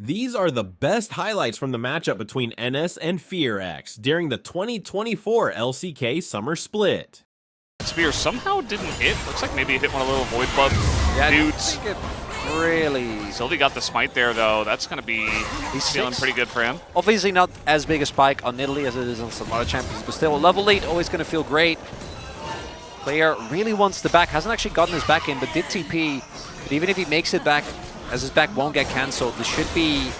These are the best highlights from the matchup between NS and FearX during the 2024 LCK Summer Split. Spear somehow didn't hit. Looks like maybe he hit one of the little Void Club dudes. Really. Sylvie got the smite there, though. That's going to be feeling pretty good for him. Obviously not as big a spike on Italy as it is on some other champions, but still, a level lead always going to feel great. Player really wants the back. Hasn't actually gotten his back in, but did TP. But even if he makes it back, as his back won't get cancelled, this should be,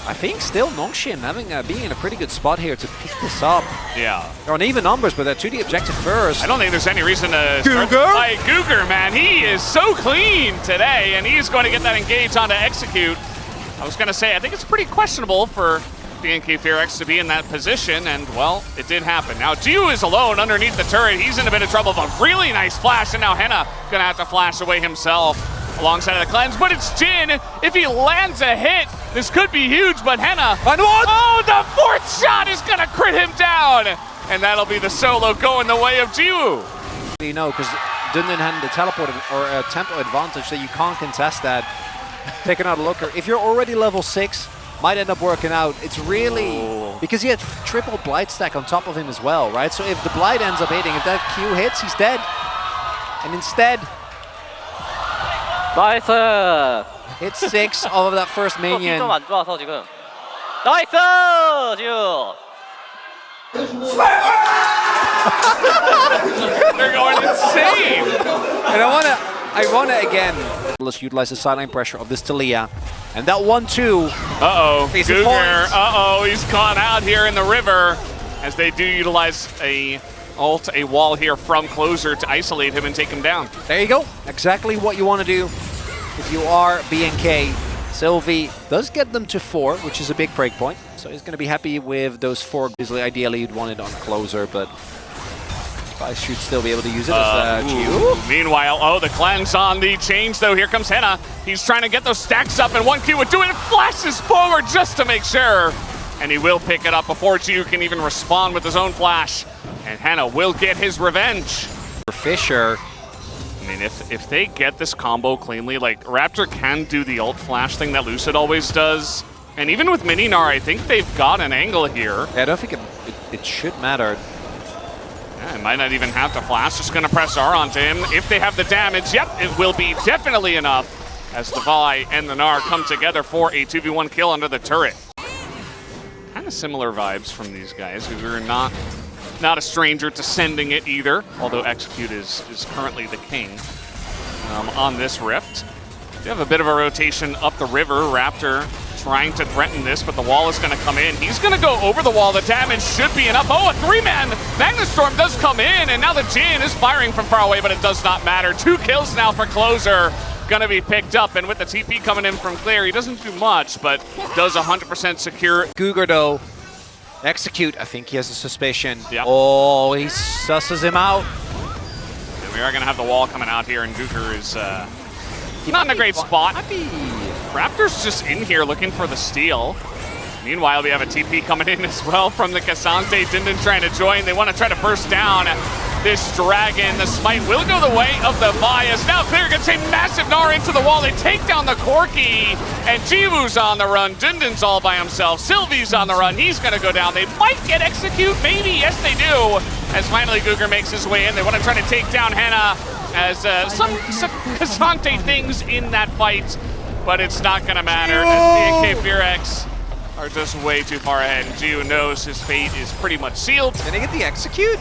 I think, still Nongshim being in a pretty good spot here to pick this up. Yeah. They're on even numbers, but they're to the objective first. I don't think there's any reason to start to fight Googer, man. He is so clean today, and he's going to get that engage on to execute. I was going to say, I think it's pretty questionable for BNK FearX to be in that position, and, well, it did happen. Now, Jiu is alone underneath the turret. He's in a bit of trouble, but really nice flash, and now Henna going to have to flash away himself alongside of the cleanse, but it's Jin. If he lands a hit, this could be huge, but Henna, oh, the fourth shot is gonna crit him down, and that'll be the solo going the way of Jiwoo. You know, because Dundon had the teleport or a tempo advantage, so you can't contest that. Taking out a looker. If you're already level 6, might end up working out. It's really, because he had triple Blight stack on top of him as well, right? So if the Blight ends up hitting, if that Q hits, he's dead. And instead, 나이스! hit 6 of that first minion. 좀 안 좋아서 지금. 나이스! 지우! They're going insane! And I wanna again, let's utilize the sideline pressure of this Talia. And that 1-2. Uh-oh, Googer, he's caught out here in the river as they do utilize a wall here from closer to isolate him and take him down. There you go. Exactly what you want to do if you are BNK. Sylvie does get them to 4, which is a big break point. So he's going to be happy with those 4. Ideally, you'd want it on closer, but I should still be able to use it as Jiu. Meanwhile, the cleanse on the change, though. Here comes Henna. He's trying to get those stacks up, and 1Q would do it. Flashes forward just to make sure. And he will pick it up before Jiu can even respond with his own flash. And Henna will get his revenge. For Fisher, I mean, if they get this combo cleanly, like, Raptor can do the ult flash thing that Lucid always does. And even with Mininar, I think they've got an angle here. Yeah, I don't think it should matter. Yeah, it might not even have to flash, just gonna press R onto him. If they have the damage, yep, it will be definitely enough as the Vi and the Gnar come together for a 2v1 kill under the turret. Kind of similar vibes from these guys who are not a stranger to sending it either, although Execute is currently the king on this rift. They have a bit of a rotation up the river. Raptor trying to threaten this, but the wall is going to come in. He's going to go over the wall. The damage should be enough. Oh, a 3-man Magnustorm does come in, and now the Jin is firing from far away, but it does not matter. 2 kills now for Closer. Going to be picked up, and with the TP coming in from Clear, he doesn't do much, but does 100% secure. Googer, though, Execute, I think he has a suspicion. Yep. Oh, he susses him out. And we are going to have the wall coming out here, and Googer is not in a great spot. Raptor's just in here looking for the steal. Meanwhile, we have a TP coming in as well from the Cassante. Dindon trying to join. They want to try to burst down this dragon. The smite will go the way of the Bias. Now Clear gets a massive Gnar into the wall. They take down the Corki, and Jiwoo's on the run. Dindon's all by himself. Sylvie's on the run. He's going to go down. They might get Execute, maybe. Yes, they do. As finally Googer makes his way in. They want to try to take down Henna as some Cassante things in that fight, but it's not going to matter as BNK FearX are just way too far ahead. And Jiu knows his fate is pretty much sealed. Did he get the Execute?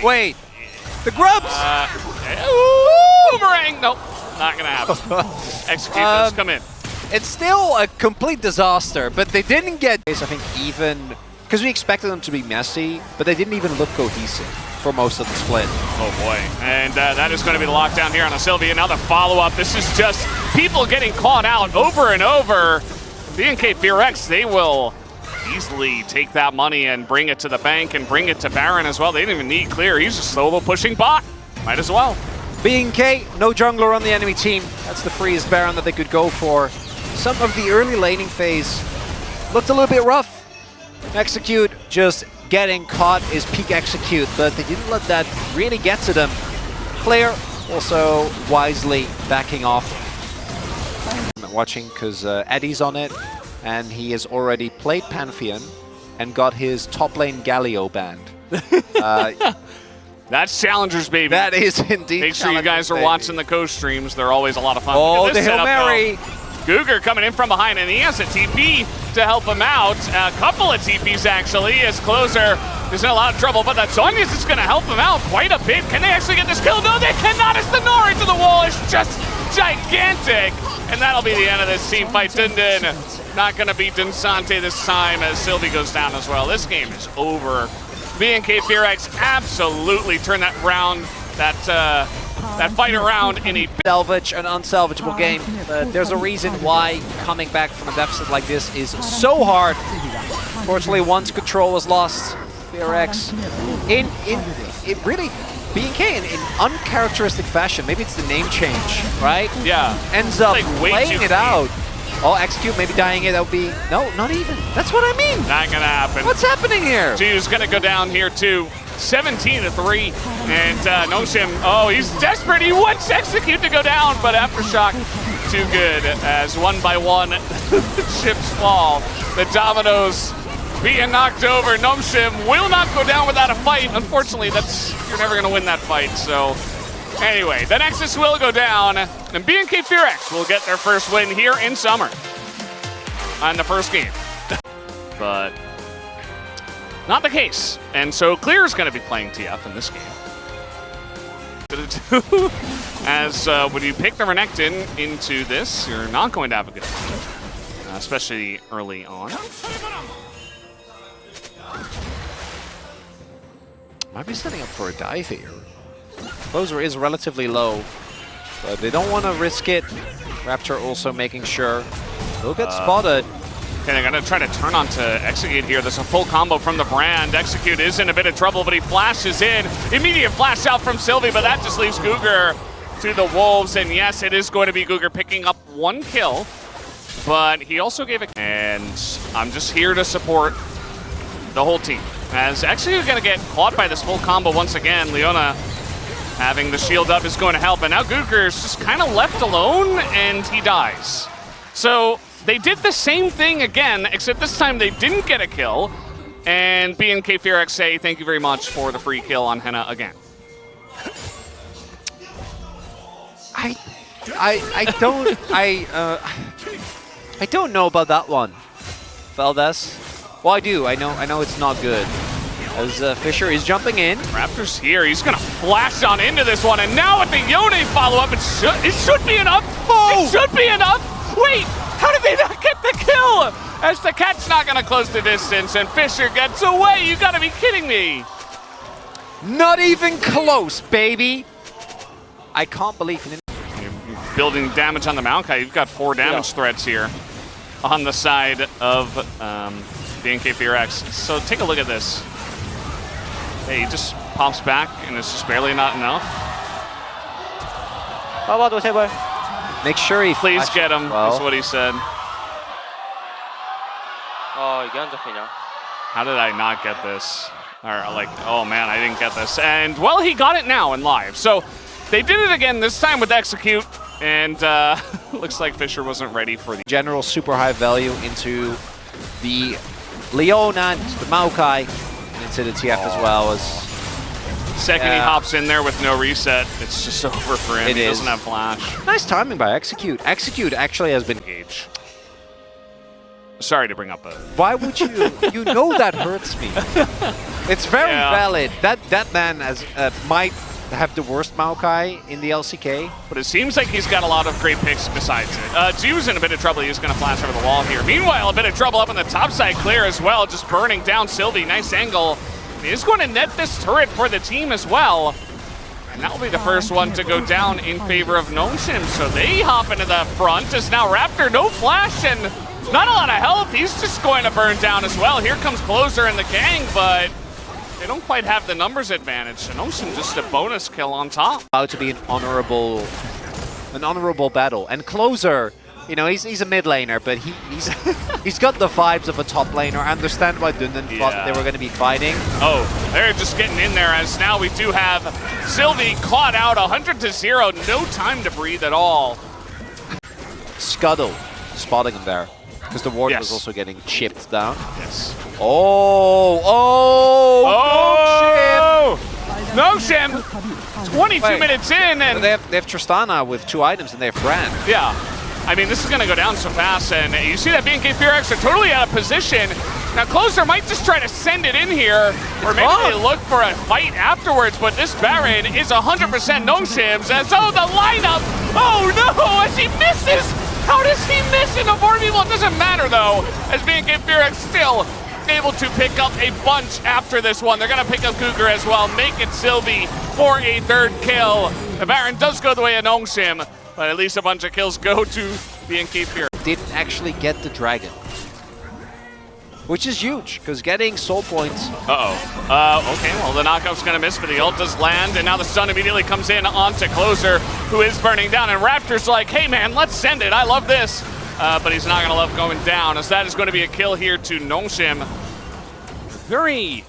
Wait, the grubs! Boomerang! Nope, not gonna happen. Execute does come in. It's still a complete disaster, but they didn't get, I think, even, because we expected them to be messy, but they didn't even look cohesive for most of the split. Oh boy, and that is going to be the lockdown here on a Sylvia. Now the follow-up, this is just people getting caught out over and over. BNK FearX, they will easily take that money and bring it to the bank and bring it to Baron as well. They didn't even need Clear. He's just solo pushing bot. Might as well. BNK, no jungler on the enemy team. That's the freest Baron that they could go for. Some of the early laning phase looked a little bit rough. Execute just getting caught is peak Execute, but they didn't let that really get to them. Clear also wisely backing off. I'm not watching because Eddie's on it. and he has already played Pantheon and got his top lane Galio banned. That's Challengers, baby. That is indeed. Make sure you guys are watching the coach streams. They're always a lot of fun. Oh, Look at the this Hail setup, Mary. though. Guger coming in from behind, and he has a TP to help him out. A couple of TPs, actually, as Closer is in a lot of trouble, but that Zhonya's is going to help him out quite a bit. Can they actually get this kill? No, they cannot, as the Nora into the wall is just gigantic. And that'll be the end of this team fight. Dundun not going to beat Dunsante this time, as Sylvie goes down as well. This game is over. BNK FearX absolutely turned that round, that fight around in a salvage, an unsalvageable game. But there's a reason why coming back from a deficit like this is so hard. Fortunately, once control was lost, FearX in really BNK in uncharacteristic fashion. Maybe it's the name change, right? Yeah. Ends up like way playing too it out. Oh, Execute maybe dying it. That would be no, not even. That's what I mean. Not gonna happen. What's happening here? G's gonna go down here too. 17-3, and Nongshim, oh, he's desperate. He wants Execute to go down, but Aftershock too good, as one by one the chips fall. The dominoes being knocked over. Nongshim will not go down without a fight. Unfortunately, you're never gonna win that fight. So anyway, the Nexus will go down, and BNK FearX will get their first win here in Summer on the first game. But not the case. And so Clear is going to be playing TF in this game. As when you pick the Renekton into this, you're not going to have a good time, especially early on. Might be setting up for a dive here. Closer is relatively low, but they don't want to risk it. Raptor also making sure he'll get spotted. Okay, they're going to try to turn on to Execute here. There's a full combo from the Brand. Execute is in a bit of trouble, but he flashes in. Immediate flash out from Sylvie, but that just leaves Guger to the Wolves. And yes, it is going to be Guger picking up one kill, but he also gave a... And I'm just here to support the whole team. As Execute going to get caught by this full combo once again. Leona having the shield up is going to help, and now Guger is just kind of left alone, and he dies. So they did the same thing again, except this time they didn't get a kill, and BNK FearX say thank you very much for the free kill on Henna again. I don't know about that one, Valdez. Well, I do. I know it's not good. As Fisher is jumping in. Raptor's here. He's going to flash on into this one. And now with the Yone follow-up, it should be enough. Oh! It should be enough. Wait, how did they not get the kill? As the cat's not going to close the distance, and Fisher gets away. You got to be kidding me. Not even close, baby. I can't believe it. You're building damage on the Maokai. You've got 4 damage threats here on the side of BNK FearX. So take a look at this. Hey, he just pops back, and it's just barely not enough. Make sure he Please get him, well. is what he said. Oh, How did I not get this? Or like, oh man, I didn't get this. And well, he got it now in live. So they did it again, this time with Execute. And looks like Fisher wasn't ready for the general super high value into the Leona, the Maokai, into the TF as well. As second he hops in there with no reset, it's just over for him. He doesn't have flash. Nice timing by Execute. Execute actually has been engaged. Sorry to bring up a... Why would you? You know that hurts me. It's very valid. That man has might have the worst Maokai in the LCK. But it seems like he's got a lot of great picks besides it. Jiu's in a bit of trouble. He's going to flash over the wall here. Meanwhile, a bit of trouble up on the top side. Clear as well, just burning down Sylvie. Nice angle. He's going to net this turret for the team as well. And that will be the first one to go down in favor of Nongshim. So they hop into the front as now Raptor, no flash and not a lot of health. He's just going to burn down as well. Here comes Closer and the gang, but they don't quite have the numbers advantage. And Nongshim just a bonus kill on top. About to be an honorable battle. And Closer, you know, he's a mid laner, but he's got the vibes of a top laner. I understand why Dundun thought that they were going to be fighting. Oh, they're just getting in there as now we do have Sylvie caught out 100-0. No time to breathe at all. Scuttle spotting him there. Because the ward Yes. was also getting chipped down. Yes. Oh! Nongshim! 22 Wait. minutes in, and They have Tristana with 2 items and they have Fran. yeah. I mean, this is going to go down so fast, and you see that BNK FearX are totally out of position. Now, Closer might just try to send it in here, or maybe they look for a fight afterwards, but this Baron is 100% Nongshim's, and so the lineup, oh no, as he misses! How does he miss in the 4v1? It doesn't matter, though, as BNK FearX still able to pick up a bunch after this one. They're going to pick up Cougar as well, make it Sylvie for a 3rd kill. The Baron does go the way of Nongshim, but at least a bunch of kills go to BNK FearX. Didn't actually get the dragon. Which is huge, because getting soul points. Okay, well, the knockout's going to miss, but the ult does land, and now the stun immediately comes in onto Closer, who is burning down, and Raptor's like, hey man, let's send it, I love this. But he's not going to love going down, as that is going to be a kill here to Nongshim. Very,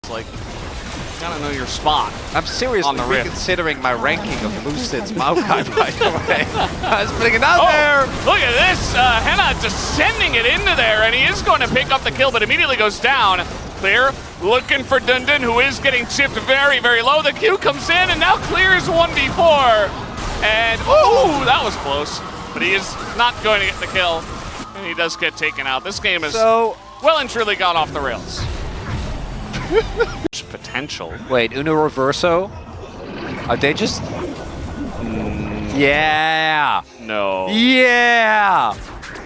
it's like, you gotta know your spot. I'm seriously reconsidering my ranking of Lucid's Maokai, by the way. I was putting it out there. Look at this, Henna just sending it into there, and he is going to pick up the kill, but immediately goes down. Clear, looking for Dundun, who is getting chipped very, very low. The Q comes in, and now Clear is 1v4. And, ooh, that was close. But he is not going to get the kill, and he does get taken out. This game is well and truly gone off the rails. Potential. Wait, Uno Reverso? Are they just... Yeah! No. Yeah!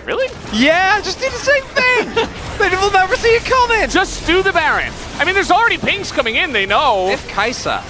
Really? Yeah, just do the same thing! They will never see it coming! Just do the Baron. I mean, there's already pings coming in, they know. They have Kaisa.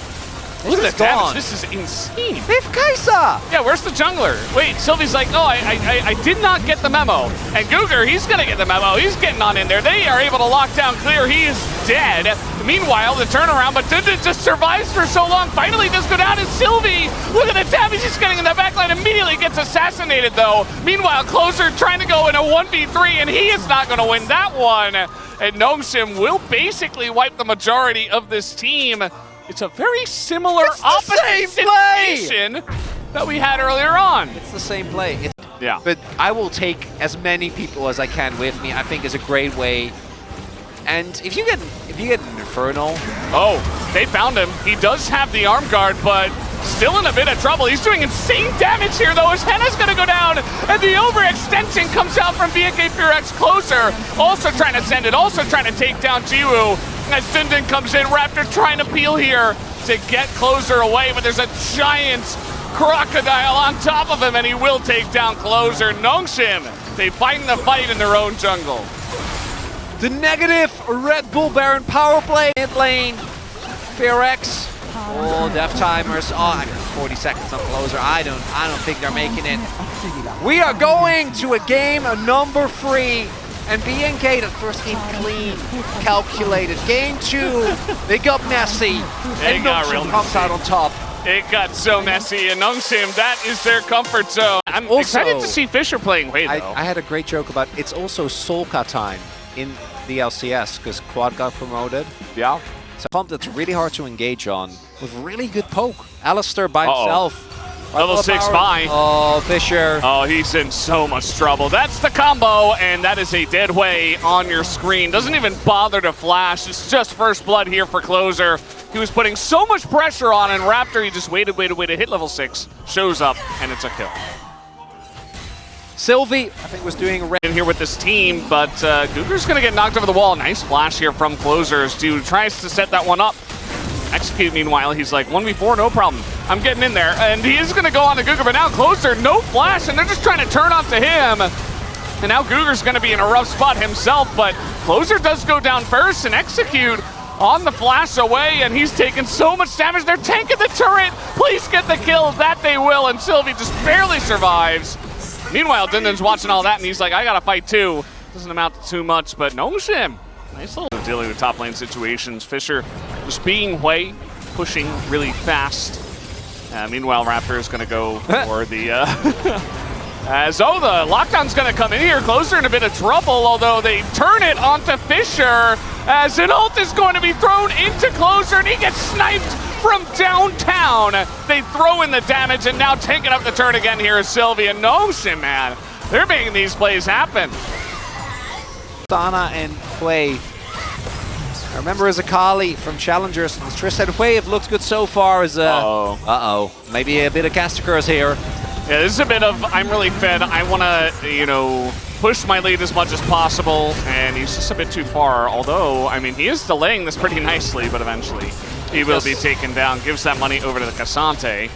Look at This the is damage. gone. This is insane. They have Kaisa! Yeah, where's the jungler? Wait, Sylvie's like, oh, I did not get the memo. And Cougar, he's gonna get the memo. He's getting on in there. They are able to lock down Clear. He is dead. Meanwhile, the turnaround, but Dundun just survives for so long. Finally does go down, and Sylvie, look at the damage he's getting in the backline. Immediately gets assassinated, though. Meanwhile, Closer trying to go in a 1v3, and he is not gonna win that one. And Nongshim will basically wipe the majority of this team. It's a very similar opposite situation that we had earlier on. It's the same play. Yeah. But I will take as many people as I can with me. I think is a great way. And if you get an Infernal. Oh, they found him. He does have the arm guard, but still in a bit of trouble. He's doing insane damage here, though, as Henna's gonna go down, and the overextension comes out from BNK FearX. Closer, also trying to send it, also trying to take down Jiwoo. As Dundun comes in, Raptor trying to peel here to get Closer away, but there's a giant crocodile on top of him, and he will take down Closer. Nongshim, they find the fight in their own jungle. The negative Red Bull Baron power play mid lane. FearX. Oh, death timers. Oh, 40 seconds on Closer. I don't think they're making it. We are going to a game number 3. And BNK, the first game clean, calculated. Game 2, they got messy. And Nongshim comes out on top. It got so messy, and Nongshim, that is their comfort zone. I'm excited to see Fisher playing Wei, though. I had a great joke about it's also Solka time in the LCS, because Quad got promoted. Yeah. It's a pump that's really hard to engage on with really good poke. Alistair by himself. Level 6 buy. Oh, Fisher. Oh, he's in so much trouble. That's the combo, and that is a dead Wei on your screen. Doesn't even bother to flash. It's just first blood here for Closer. He was putting so much pressure on, and Raptor, he just waited, hit level 6, shows up, and it's a kill. Sylvie, I think, was doing in here with this team, but Cougar's going to get knocked over the wall. Nice flash here from Closer. Dude tries to set that one up. Execute, meanwhile, he's like, 1v4, no problem. I'm getting in there. And he is going to go on to Cougar, but now Closer, no flash, and they're just trying to turn onto him. And now Cougar's going to be in a rough spot himself, but Closer does go down first, and Execute on the flash away, and he's taking so much damage. They're tanking the turret. Please get the kill. That they will, and Sylvie just barely survives. Meanwhile, Dundun's watching all that, and he's like, I got to fight too. Doesn't amount to too much, but Nongshim, nice little dealing with top lane situations. Fisher just being Wei, pushing really fast. Meanwhile, Raptor is going to go for the... As the lockdown's going to come in here. Closer in a bit of trouble, although they turn it onto Fisher as an ult is going to be thrown into Closer, and he gets sniped from downtown. They throw in the damage, and now taking up the turn again here is Sylvie. And Nongshim, man, They're making these plays happen. Dana and Hui. I remember as a Kali from Challengers, Tristan and Hui have looked good so far as maybe a bit of caster curse here. Yeah, this is a bit of, I'm really fed, I want to, you know, push my lead as much as possible, and he's just a bit too far, although, I mean, he is delaying this pretty nicely, but eventually he will be taken down, gives that money over to the Cassante.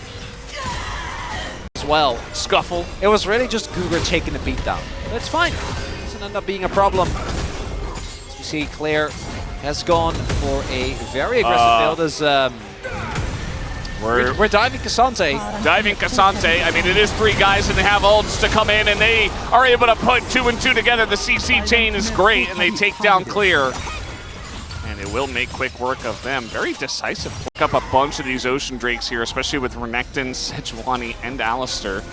As well. Scuffle. It was really just Cougar taking the beat down. That's fine. Doesn't end up being a problem. As we see, Claire has gone for a very aggressive build as we're diving Cassante. Diving Cassante. I mean, it is 3 guys, and they have ults to come in, and they are able to put 2 and 2 together. The CC chain is great, and they take down Clear. And it will make quick work of them. Very decisive. Pick up a bunch of these Ocean Drakes here, especially with Renekton, Sejuani, and Alistair.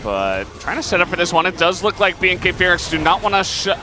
But trying to set up for this one. It does look like BNK FearX do not want to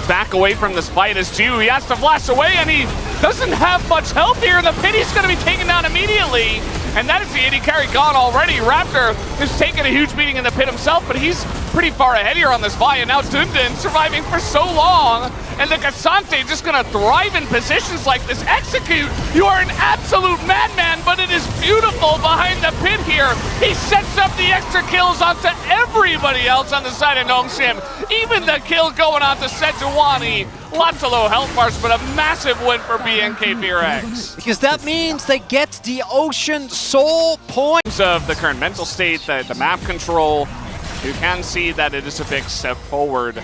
back away from this fight as Ju. He has to flash away, and he doesn't have much help here. And the Pity's going to be taken down immediately. And that is the AD carry gone already. Raptor is taking a huge beating in the pit himself, but he's pretty far ahead here on this fight. And now Dundun surviving for so long. And the Cassante just going to thrive in positions like this. Execute, you are an absolute madman, but it is beautiful behind the pit here. He sets up the extra kills onto everybody else on the side of Nongshim. Even the kill going on to Sejuani. Lots of low health bars, but a massive win for BNK FearX. Because that means they get the Ocean Soul point. In terms of the current mental state, the map control, you can see that it is a big step forward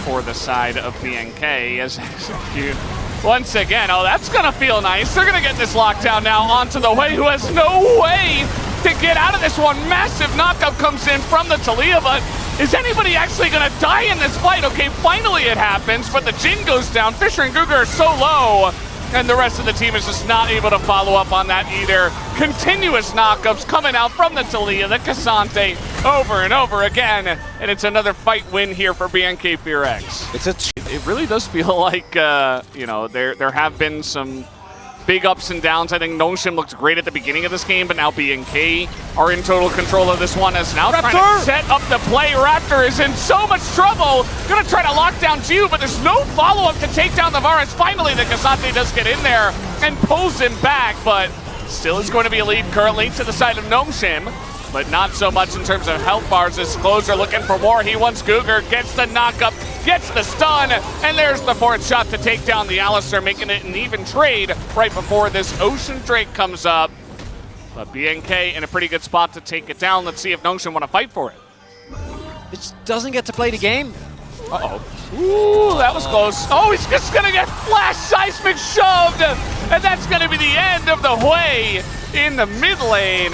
for the side of BNK as Execute once again. Oh, that's gonna feel nice. They're gonna get this lockdown now onto the Hui, who has no way to get out of this one. Massive knockup comes in from the Taliyah, but is anybody actually gonna die in this fight? Okay, finally it happens, but the Jhin goes down. Fisher and Guger are so low, and the rest of the team is just not able to follow up on that either. Continuous knockups coming out from the Taliyah, the Cassante, over and over again, and it's another fight win here for BNK FearX. It really does feel like, you know, there have been some big ups and downs. I think Nongshim looked great at the beginning of this game, but now BNK are in total control of this one as now trying to set up the play. Raptor is in so much trouble. Gonna try to lock down Ju, but there's no follow-up to take down the Varus. Finally, the Cassante does get in there and pulls him back, but still is going to be a lead currently to the side of Nongshim, but not so much in terms of health bars as Closer looking for more. He wants Guger, gets the knockup, gets the stun, and there's the 4th shot to take down the Alistair, making it an even trade right before this Ocean Drake comes up. But BNK in a pretty good spot to take it down. Let's see if Nongshim want to fight for it. It doesn't get to play the game. Uh-oh. Ooh, that was close. Oh, he's just going to get flash seismic shoved, and that's going to be the end of the Hui in the mid lane.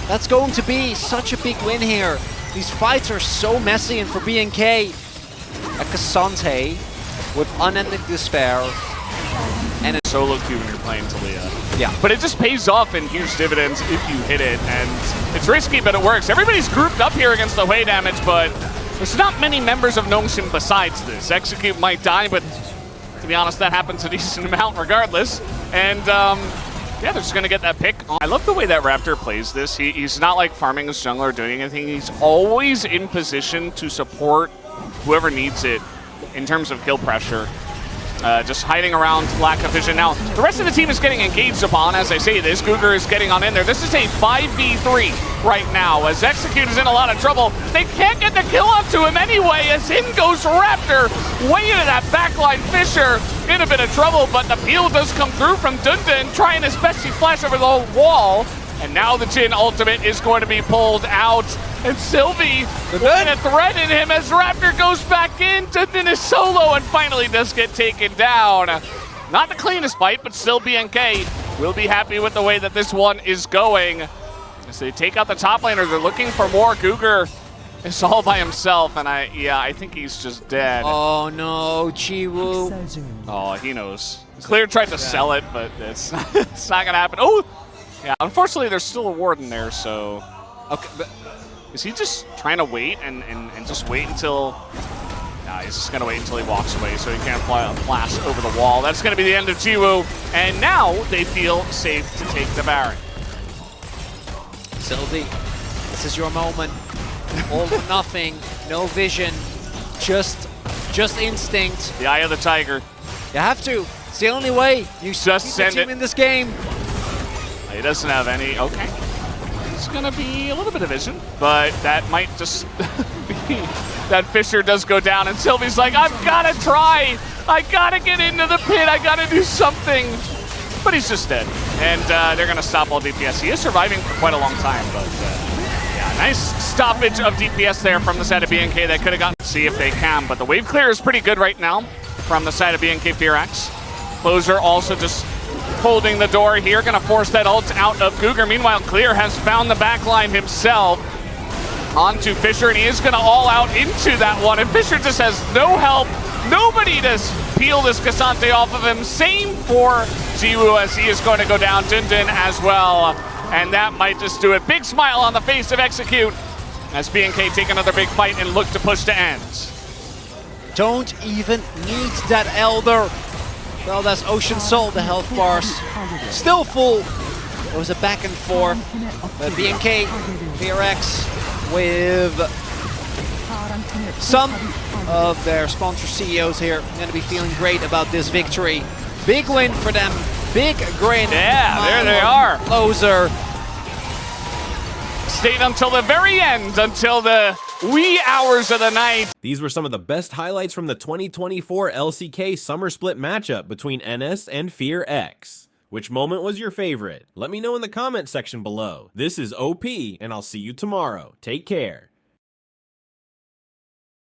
That's going to be such a big win here. These fights are so messy, and for BNK, a Cassante with unending despair. And a solo queue when you're playing Taliyah. Yeah. But it just pays off in huge dividends if you hit it, and it's risky, but it works. Everybody's grouped up here against the Hui damage, but there's not many members of Nongshim besides this. Execute might die, but to be honest, that happens a decent amount regardless. And yeah, they're just going to get that pick. I love the way that Raptor plays this. He's not like farming his jungler or doing anything. He's always in position to support whoever needs it in terms of kill pressure. Just hiding around, lack of vision. Now, the rest of the team is getting engaged upon. As I say this, Guger is getting on in there. This is a 5v3 right now, as Execute is in a lot of trouble. They can't get the kill onto him anyway, as in goes Raptor. Way into that backline. Fisher in a bit of trouble, but the peel does come through from Dundun, trying his best to flash over the whole wall. And now the Jhin ultimate is going to be pulled out. And Sylvie going to threaten him as Raptor goes back in. Dundun is solo and finally does get taken down. Not the cleanest fight, but still BNK will be happy with the way that this one is going. As they take out the top laner, they're looking for more. Guger is all by himself, and I think he's just dead. Oh no, Chiwu. Oh, he knows. Clear tried to sell it, but it's not going to happen. Oh! Yeah, unfortunately, there's still a ward in there, so... Okay, but is he just trying to wait and just wait until... Nah, he's just going to wait until he walks away so he can't flash over the wall. That's going to be the end of Jiwoo, and now they feel safe to take the Baron. Sylvie, this is your moment. all or nothing, no vision, just instinct. The eye of the tiger. You have to. It's the only way you Just keep send the team it. in this game. He doesn't have any. Okay. It's going to be a little bit of vision, but that might just be that Fisher does go down, and Sylvie's like, I've got to try. I got to get into the pit. I got to do something. But he's just dead. And they're going to stop all DPS. He is surviving for quite a long time, but yeah, nice stoppage of DPS there from the side of BNK. They could have gotten to see if they can, but the wave clear is pretty good right now from the side of BNK FearX. Closer also just holding the door here, gonna force that ult out of Cougar. Meanwhile, Clear has found the backline himself onto Fisher, and he is gonna all out into that one, and Fisher just has no help, nobody to peel this Cassante off of him. Same for Jiwoo as he is going to go down, Din as well, and that might just do it. Big smile on the face of Execute as BNK take another big fight and look to push to end. Don't even need that Elder. Well, that's Ocean Soul, the health bars. Still full. It was a back and forth. But BNK, FearX with some of their sponsor CEOs here going to be feeling great about this victory. Big win for them. Big grin. Yeah, there they are. Closer. Stayed until the very end, until the wee hours of the night. These were some of the best highlights from the 2024 LCK Summer Split matchup between NS and FearX. Which moment was your favorite? Let me know in the comment section below. This is OP, and I'll see you tomorrow. Take care.